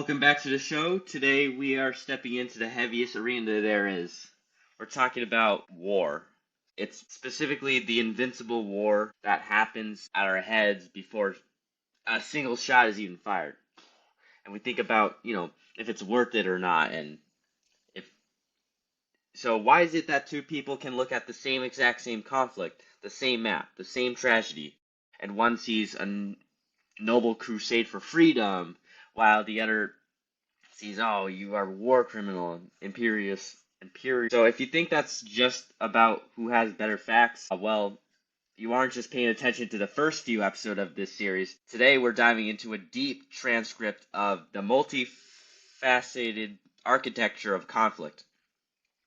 Welcome back to the show. Today we are stepping into the heaviest arena there is. We're talking about war. It's specifically the invincible war that happens at our heads before a single shot is even fired. And we think about, if it's worth it or not. And if so, why is it that two people can look at the exact same conflict, the same map, the same tragedy, and one sees a noble crusade for freedom, while the other sees, oh, you are a war criminal, imperious. So if you think that's just about who has better facts, well, you aren't just paying attention to the first few episodes of this series. Today we're diving into a deep transcript of the multifaceted architecture of conflict.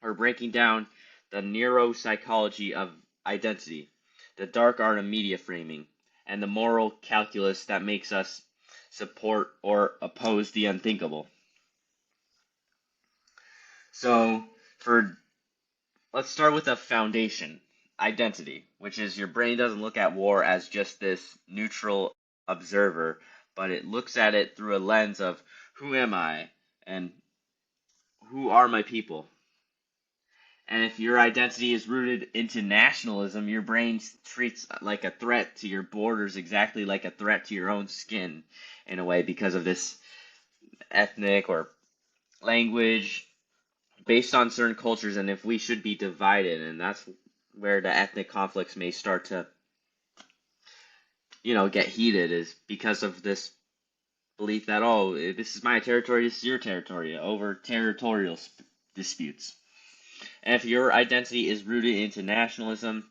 We're breaking down the neuropsychology of identity, the dark art of media framing, and the moral calculus that makes us support or oppose the unthinkable. So, let's start with the foundation, identity, which is your brain doesn't look at war as just this neutral observer, but it looks at it through a lens of who am I and who are my people. And if your identity is rooted into nationalism, your brain treats like a threat to your borders exactly like a threat to your own skin, in a way, because of this ethnic or language based on certain cultures, and if we should be divided. And that's where the ethnic conflicts may start to get heated, is because of this belief that, oh, this is my territory, this is your territory, over territorial disputes. And if your identity is rooted into nationalism,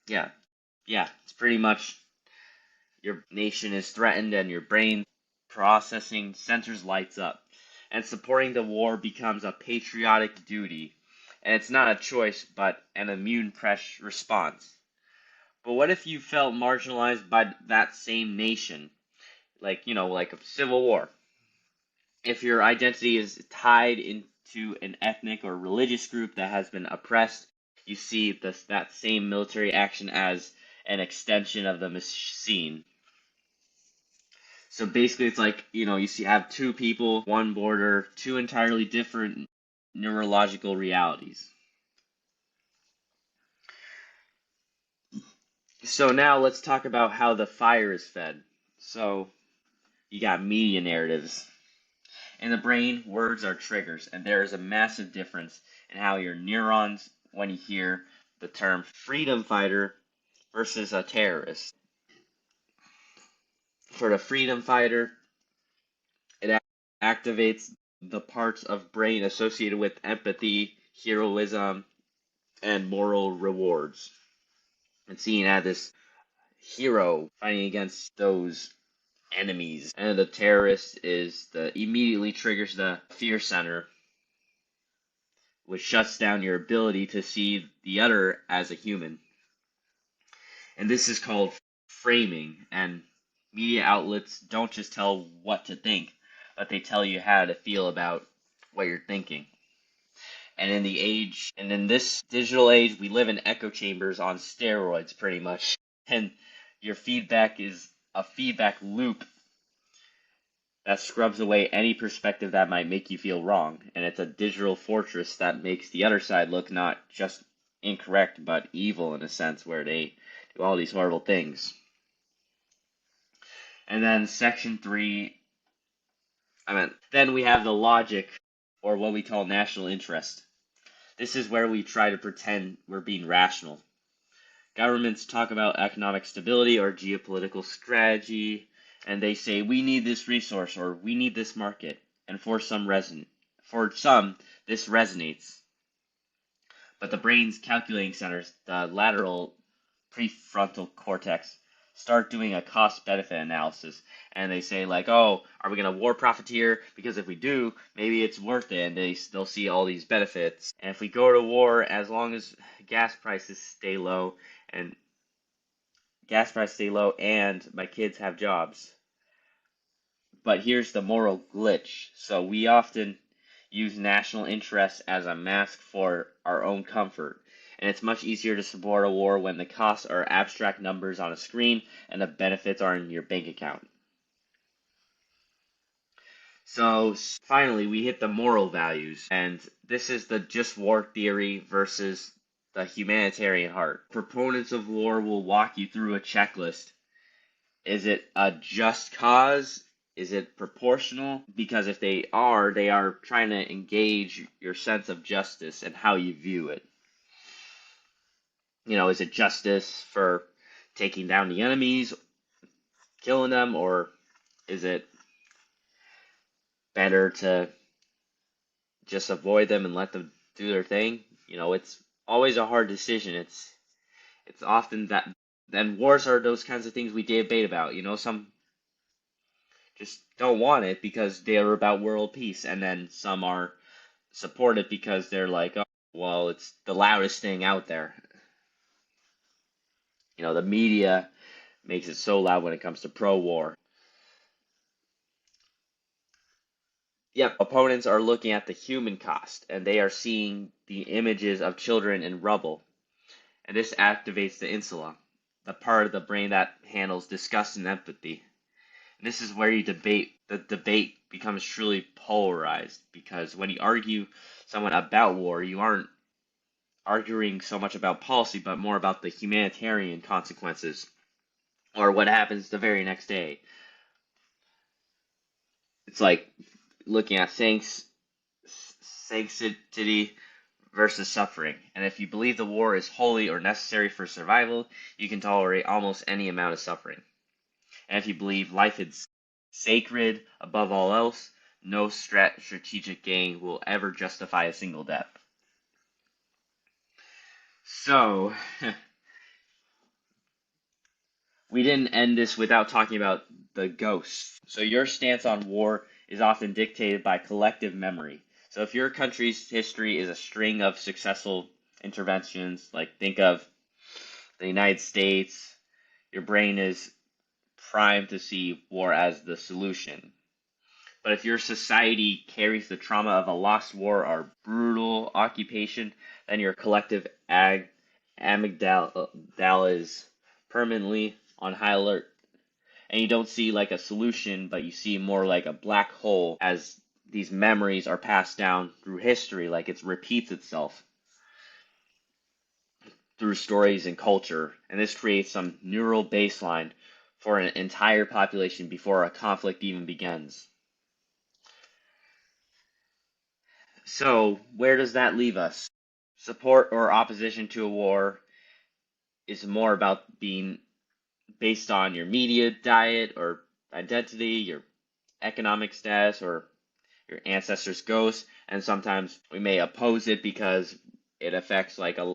yeah, it's pretty much your nation is threatened and your brain processing centers lights up, and supporting the war becomes a patriotic duty. And it's not a choice, but an immune response. But what if you felt marginalized by that same nation? Like a civil war. If your identity is tied into an ethnic or religious group that has been oppressed, you see that same military action as an extension of the machine. So basically, it's like, you have two people, one border, two entirely different neurological realities. So now let's talk about how the fire is fed. So you got media narratives. In the brain, words are triggers, and there is a massive difference in how your neurons, when you hear the term freedom fighter versus a terrorist. For the freedom fighter, it activates the parts of brain associated with empathy, heroism, and moral rewards. And seeing as this hero fighting against those enemies, and the terrorist immediately triggers the fear center, which shuts down your ability to see the other as a human. And this is called framing, and media outlets don't just tell what to think, but they tell you how to feel about what you're thinking. And in this digital age, we live in echo chambers on steroids, pretty much. And your feedback is a feedback loop that scrubs away any perspective that might make you feel wrong. And it's a digital fortress that makes the other side look not just incorrect, but evil, in a sense, where they do all these horrible things. And then section 3, then we have the logic, or what we call national interest. This is where we try to pretend we're being rational. Governments talk about economic stability or geopolitical strategy, and they say, we need this resource, or we need this market. And for some, this resonates. But the brain's calculating centers, the lateral prefrontal cortex, start doing a cost-benefit analysis. And they say, like, oh, are we going to war profiteer? Because if we do, maybe it's worth it, and they'll see all these benefits. And if we go to war, as long as gas prices stay low, and my kids have jobs. But here's the moral glitch. So we often use national interest as a mask for our own comfort. And it's much easier to support a war when the costs are abstract numbers on a screen and the benefits are in your bank account. So finally, we hit the moral values, and this is the just war theory versus the humanitarian heart. Proponents of war will walk you through a checklist. Is it a just cause? Is it proportional? Because if they are trying to engage your sense of justice and how you view it. Is it justice for taking down the enemies, killing them, or is it better to just avoid them and let them do their thing? It's always a hard decision. It's often that then wars are those kinds of things we debate about. Some just don't want it because they're about world peace, and then some are support it because they're like, oh, well, it's the loudest thing out there. The media makes it so loud when it comes to pro-war. Yep, opponents are looking at the human cost, and they are seeing the images of children in rubble, and this activates the insula, the part of the brain that handles disgust and empathy. And this is where the debate becomes truly polarized, because when you argue someone about war, you aren't arguing so much about policy, but more about the humanitarian consequences, or what happens the very next day. It's like looking at sanctity versus suffering. And if you believe the war is holy or necessary for survival, you can tolerate almost any amount of suffering. And if you believe life is sacred above all else, no strategic gain will ever justify a single death. So, we didn't end this without talking about the ghosts. So your stance on war is often dictated by collective memory. So if your country's history is a string of successful interventions, like think of the United States, your brain is primed to see war as the solution. But if your society carries the trauma of a lost war or brutal occupation, then your collective amygdala is permanently on high alert. And you don't see like a solution, but you see more like a black hole as these memories are passed down through history, like it repeats itself through stories and culture. And this creates some neural baseline for an entire population before a conflict even begins. So, where does that leave us? Support or opposition to a war is more about being based on your media diet or identity, your economic status, or your ancestors' ghosts, and sometimes we may oppose it because it affects like a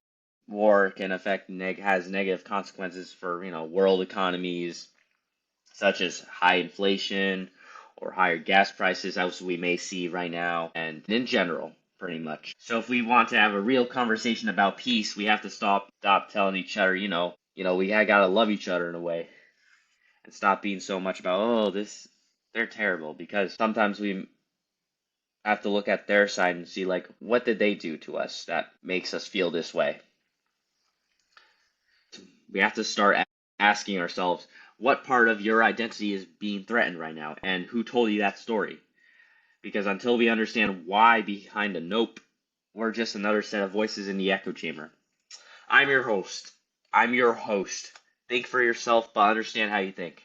war can affect has negative consequences for world economies, such as high inflation or higher gas prices, as we may see right now, and in general, pretty much. So if we want to have a real conversation about peace, we have to stop telling each other, we gotta love each other in a way, and stop being so much about, oh, they're terrible, because sometimes we have to look at their side and see, like, what did they do to us that makes us feel this way? We have to start asking ourselves, what part of your identity is being threatened right now, and who told you that story? Because until we understand why behind a nope, we're just another set of voices in the echo chamber. I'm your host. Think for yourself, but understand how you think.